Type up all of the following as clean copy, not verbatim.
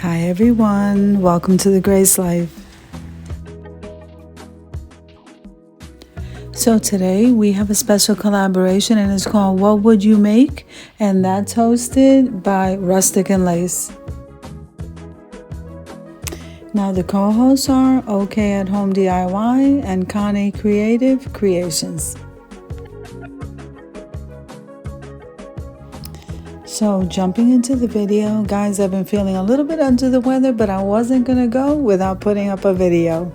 Hi everyone, welcome to the Grace Life. So today we have a special collaboration and it's called What Would You Make? And that's hosted by Rustic and Lace. Now the co-hosts are OK at Home DIY and Connie Creative Creations. So jumping into the video, guys, I've been feeling a little bit under the weather, but I wasn't going to go without putting up a video.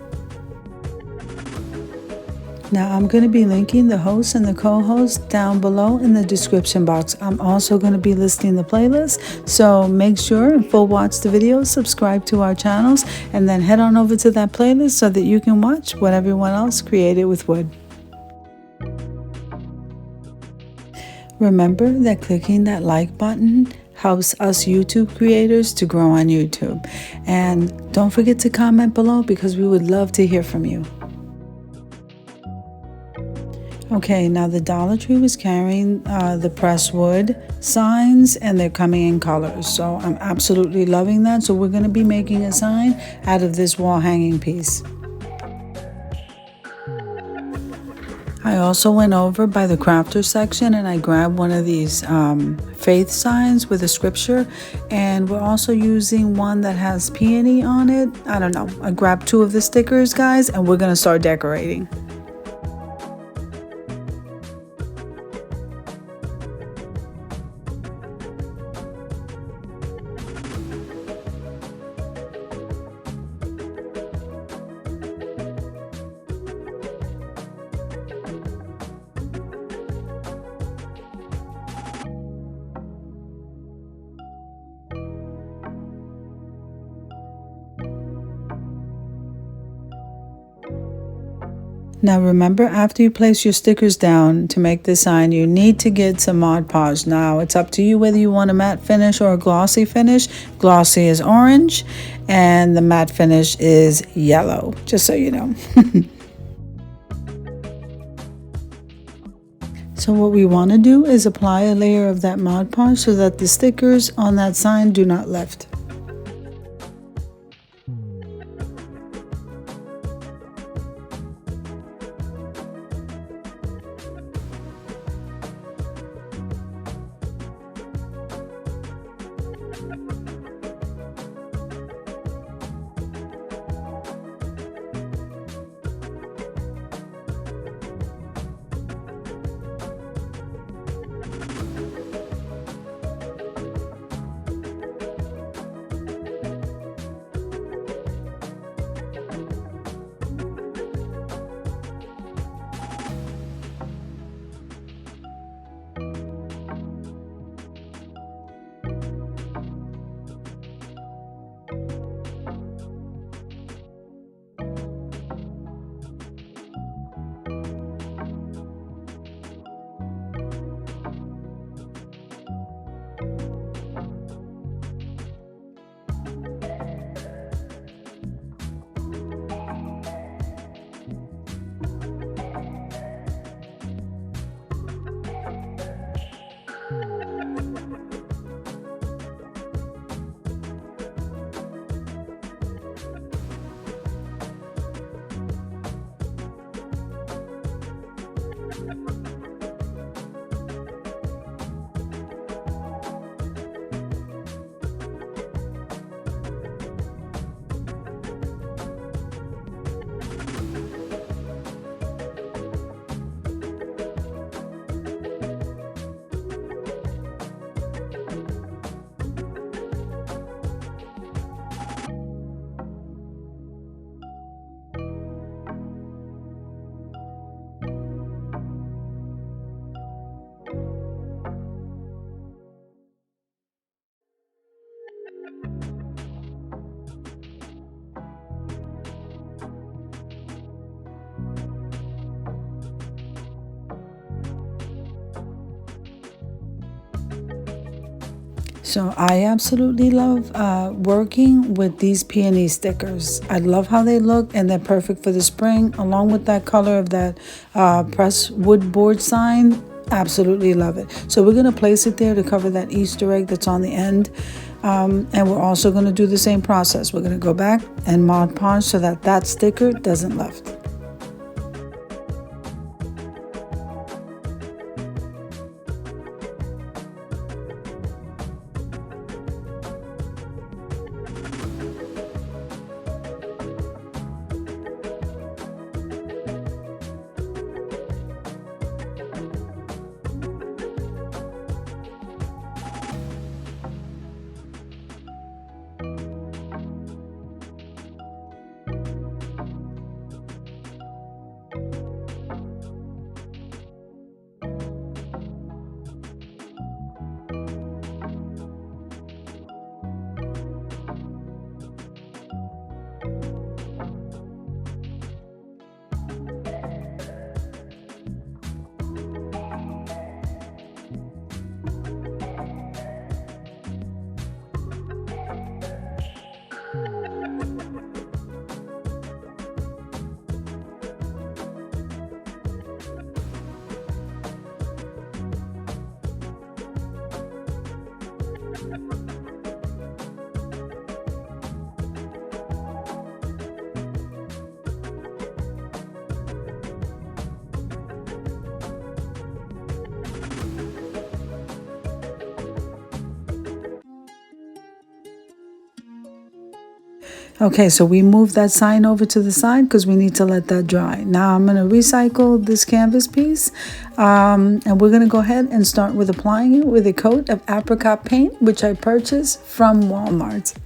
Now I'm going to be linking the host and the co-host down below in the description box. I'm also going to be listing the playlist, so make sure and full watch the video, subscribe to our channels, and then head on over to that playlist so that you can watch what everyone else created with wood. Remember that clicking that like button helps us YouTube creators to grow on YouTube. And don't forget to comment below because we would love to hear from you. Okay, now the Dollar Tree was carrying the pressed wood signs and they're coming in colors. So I'm absolutely loving that. So we're going to be making a sign out of this wall hanging piece. I also went over by the crafter section and I grabbed one of these faith signs with a scripture, and we're also using one that has peony on it. I don't know. I grabbed 2 of the stickers, guys, and we're going to start decorating. Now remember, after you place your stickers down to make the sign, you need to get some Mod Podge. Now it's up to you whether you want a matte finish or a glossy finish. Glossy is orange and the matte finish is yellow, just so you know. So what we want to do is apply a layer of that Mod Podge so that the stickers on that sign do not lift. So I absolutely love working with these peony stickers. I love how they look and they're perfect for the spring, along with that color of that pressed wood board sign. Absolutely love it. So we're going to place it there to cover that Easter egg that's on the end And we're also going to do the same process. We're going to go back and Mod Podge so that that sticker doesn't lift. Okay, so we moved that sign over to the side because we need to let that dry. Now I'm going to recycle this canvas piece, and we're going to go ahead and start with applying it with a coat of apricot paint, which I purchased from Walmart.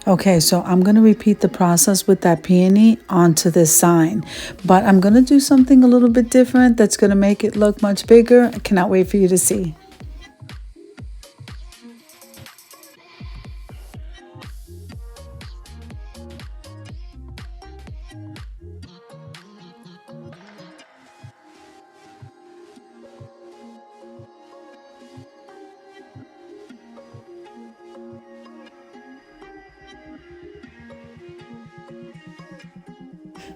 Okay, so I'm going to repeat the process with that peony onto this sign, but I'm going to do something a little bit different that's going to make it look much bigger. I cannot wait for you to see.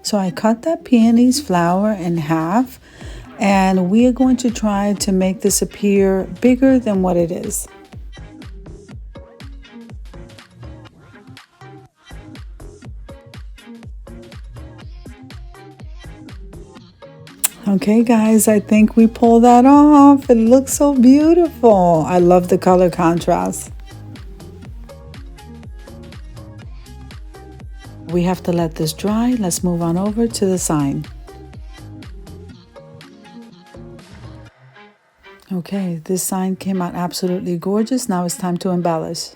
So I cut that peony's flower in half, and we are going to try to make this appear bigger than what it is. Okay, guys, I think we pulled that off. It looks so beautiful. I love the color contrast. We have to let this dry. Let's move on over to the sign. Okay, this sign came out absolutely gorgeous. Now it's time to embellish.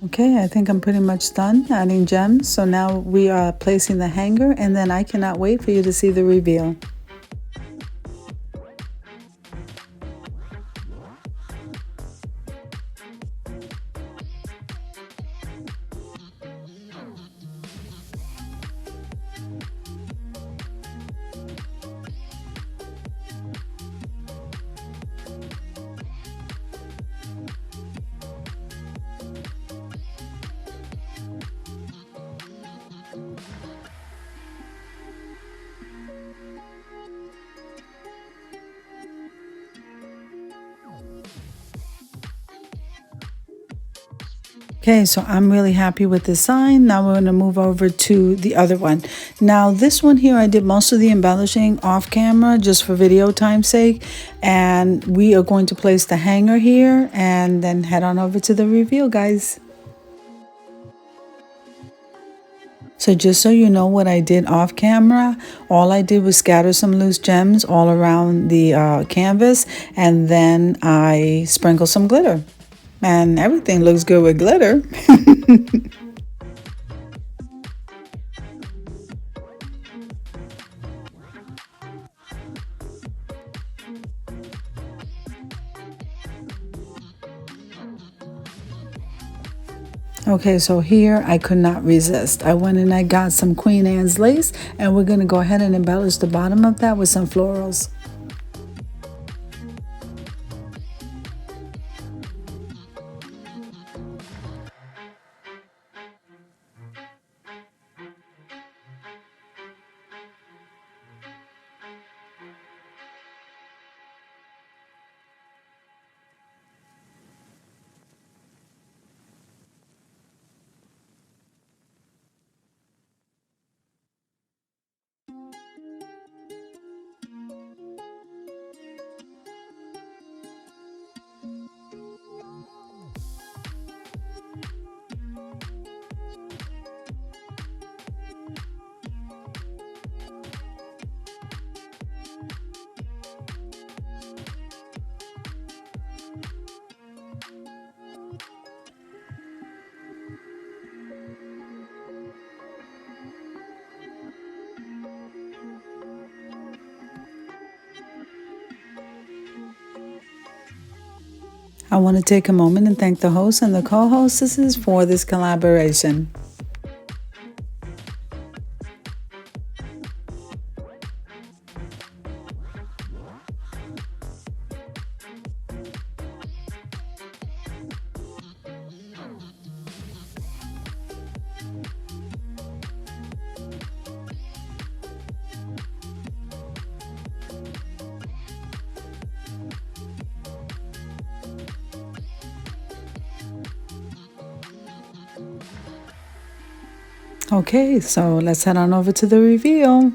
Okay, I think I'm pretty much done adding gems. So now we are placing the hanger, and then I cannot wait for you to see the reveal. Okay, so I'm really happy with this sign. Now we're going to move over to the other one. Now this one here, I did most of the embellishing off camera just for video time's sake. And we are going to place the hanger here and then head on over to the reveal, guys. So just so you know what I did off camera, all I did was scatter some loose gems all around the canvas, and then I sprinkled some glitter. And everything looks good with glitter. Okay, so here I could not resist. I went and I got some Queen Anne's lace, and we're going to go ahead and embellish the bottom of that with some florals. I want to take a moment and thank the host and the co-hostesses for this collaboration. Okay, so let's head on over to the reveal.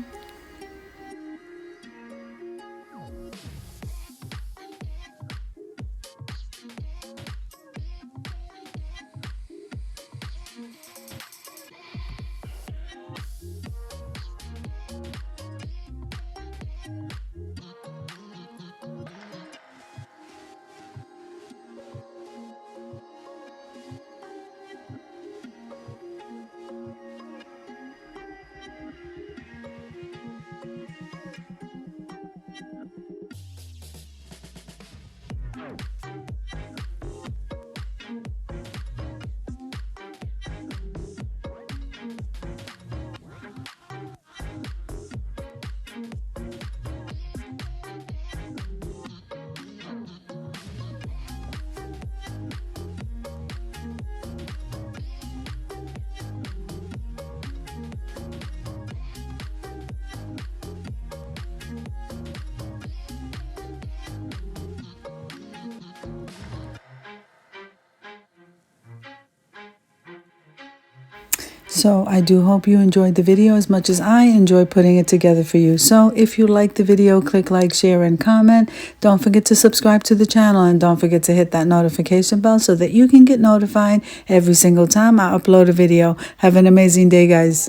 So I do hope you enjoyed the video as much as I enjoyed putting it together for you. So if you liked the video, click like, share, and comment. Don't forget to subscribe to the channel, and don't forget to hit that notification bell so that you can get notified every single time I upload a video. Have an amazing day, guys.